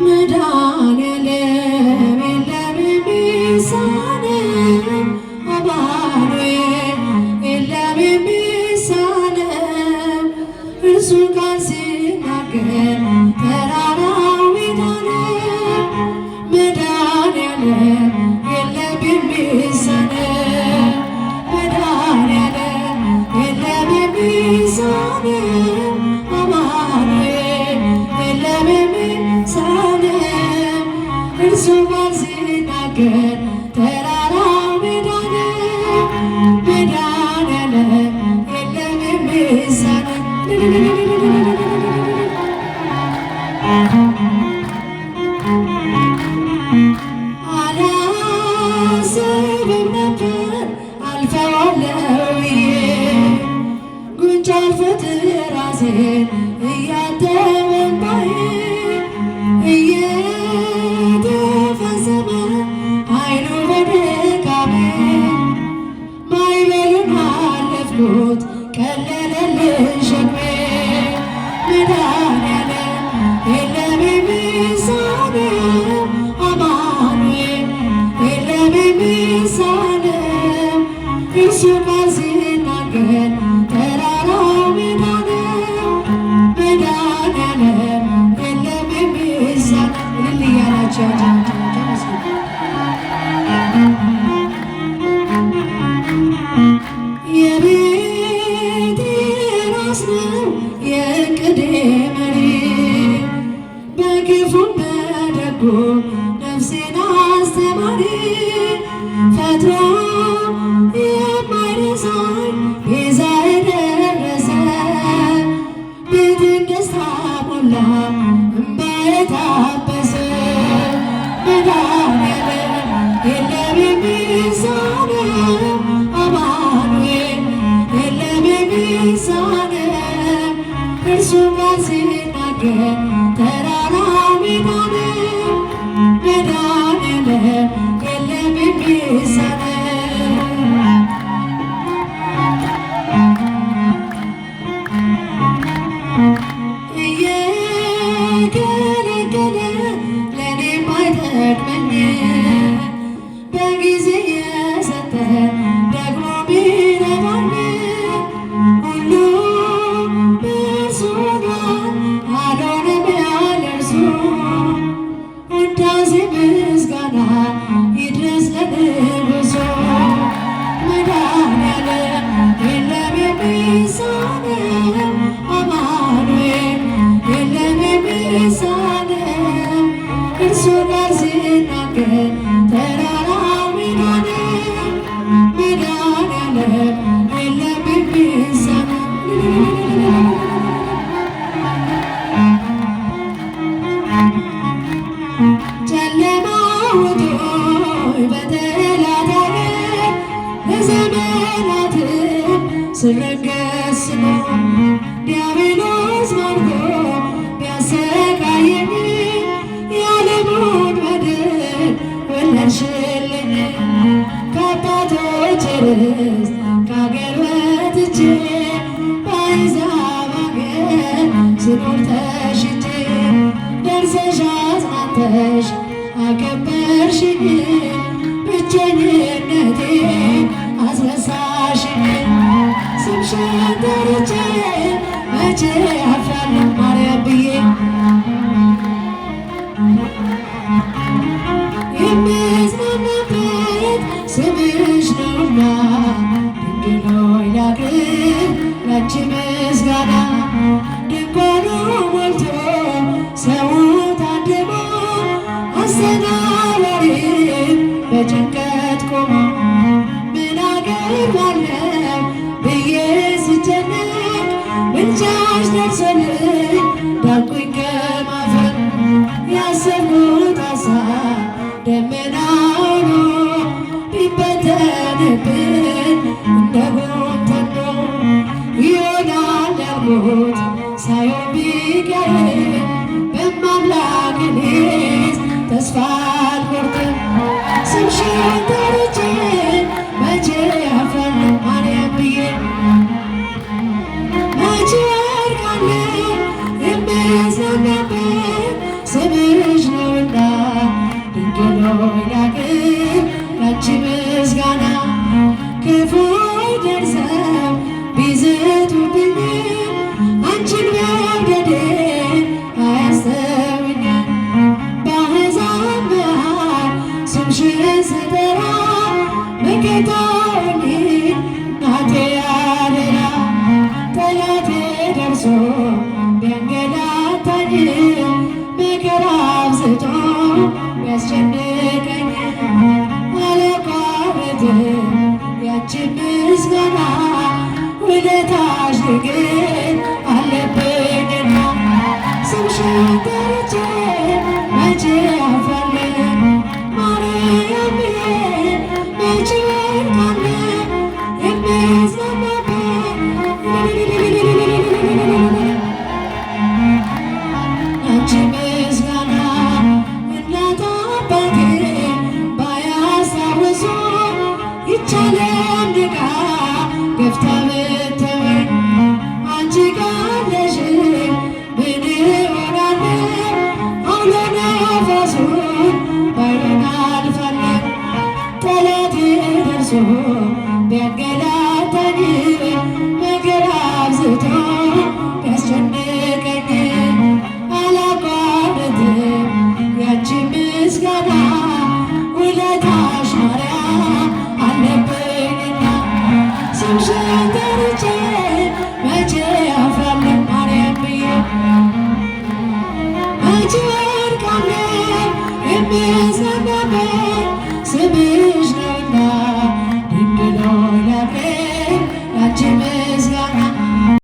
መድኃኔዓለም የለም የሚሳነው አማኑኤል የለም የሚሳነው እርሱ ቃል ሲናገር ተራራው ሜዳ ነው። መድኃኔዓለም የለም የሚሳነው መድኃኔዓለም የለም የሚሳነው አማኑኤል የለም የሚሳነው እርሱ ቃል ሲናገር ተራራው ሜዳ ነው። መድኃኔዓለም የለም የሚሳነው አላስብም ነበር አልፈዋለሁ ብዬ ጉንጭ አልፎት ራሴን እያጠበ እንባዬ እየተፈጸመ አይኑ በድካሜ ማዕበሉን አለፍኩት ቀለለልኝ ሸክሜ። መድኃኔዓለም የለም የሚሳነው አማኑኤል የለም የሚሳነው እርሱ ቃል ሲናገር ተራራው ሜዳ ነው። መድኃኔዓለም የለም የሚሳነው እልል እያላቸው የቤቴ ራስ ነው የዕቅዴ መሪ በክፉም በደጉም ነፍሴን አስተማሪ ፈጥሮ የማይረሳኝ ቤዛዬ ደረሰ ቤቴን ደስታ ሞላ እምባዬ ታበሰ። መድኃኔዓለም የለም የሚሳነው አማኑኤል የለም የሚሳነው እርሱ ቃል ሲናገር ተራራው ሜዳ ነው። መድኃኔዓለም የለም የሚሳነው እየገለገለ ለእኔ ማይጠቅመኝ በጊዜ የሰጠ ደግሞ ቢረባኝ ሁሉ በእርሱ ሆኗል አልሆነም ያለ እርሱ ውዳሴ ምስጋና ይድረስ ለንጉሡ። መድኃኔዓለም የለም የሚሳነው አማኑኤል የለም የሚሳነው እርሱ ቃል ሲናገር ተራራው ሜዳ ነው። መድኃኔዓለም የለም የሚሳነው ጨለማው ውጦኝ በጠላት አገር ለዘመናትም ስረገስ ነው ዲያብሎስ ማርኮ ቢያሰቃየኝ የዓለሙን በደል ወለድሽልኝ ከአባቶቼ ርስት ከአገር ወጥቼ በአሕዛብ አገር ስኖር ተሽጬ ደርሰሽ አጽናንተሽ አከበርሽኝ ብቸኝነቴን አስረሳሽኝ። ስምሽን ጠርቼ መቼ አፍራለሁ ማርያም ብዬ የምጽናናበት ስምሽ ነውና ድንግል ሆይ ላቅርብ ላንቺ ምስጋና። ድንኳኑ ሞልቶ ሰው ታድሞ አሰናባሪም በጭንቀት ቆሞ ምን አገባለሁ ብዬ ስጨነቅ ምልጃሽ ደርሶልኝ ዳንኩኝ ከማፈር። ያሰብኩት ሐሳብ ደመና ሆኖ ቢበተንብኝ እንደ ጉም ተኖ ይሆናል ያልኩት ሳይሆን ቢቀር በማምላክ እኔስ ተስፋ አልቆርጥም። ስምሽን ልጅሽ ነውና ድንግል ሆይ ላቅርብ ላንቺ ምስጋና። ክፉዎች ደርሰው ቢዝቱብኝም አንቺን መውደዴን አያስተውኝም። በአሕዛብ መሃል ስምሽን ስጠራ መከታ ሆኜ እናቴ አደራ። ጠላቴ ደርሶ ቢያንገላታኝ መከራ አብዝቶ ቢያስጨንቀኝ አላቋርጥም ያንቺን ምስጋና። ውለታሽ ድንግል አለብኝና ስምሽን ጠርቼ መቼ አፍራለሁ? ማርያም ብዬ መቼ እወድቃለሁ? ያንቺ ምስጋና እናት አባቴ ባያስታውሱ ይቻለም ንቃ ገፍታ ብትተወኝ አንቺ ካለሽ ምን እሆናለሁ? አውሎ ነፋሱን ባይሆን አልፋለሁ። ጠላቴ ደርሶ ቢያንገላ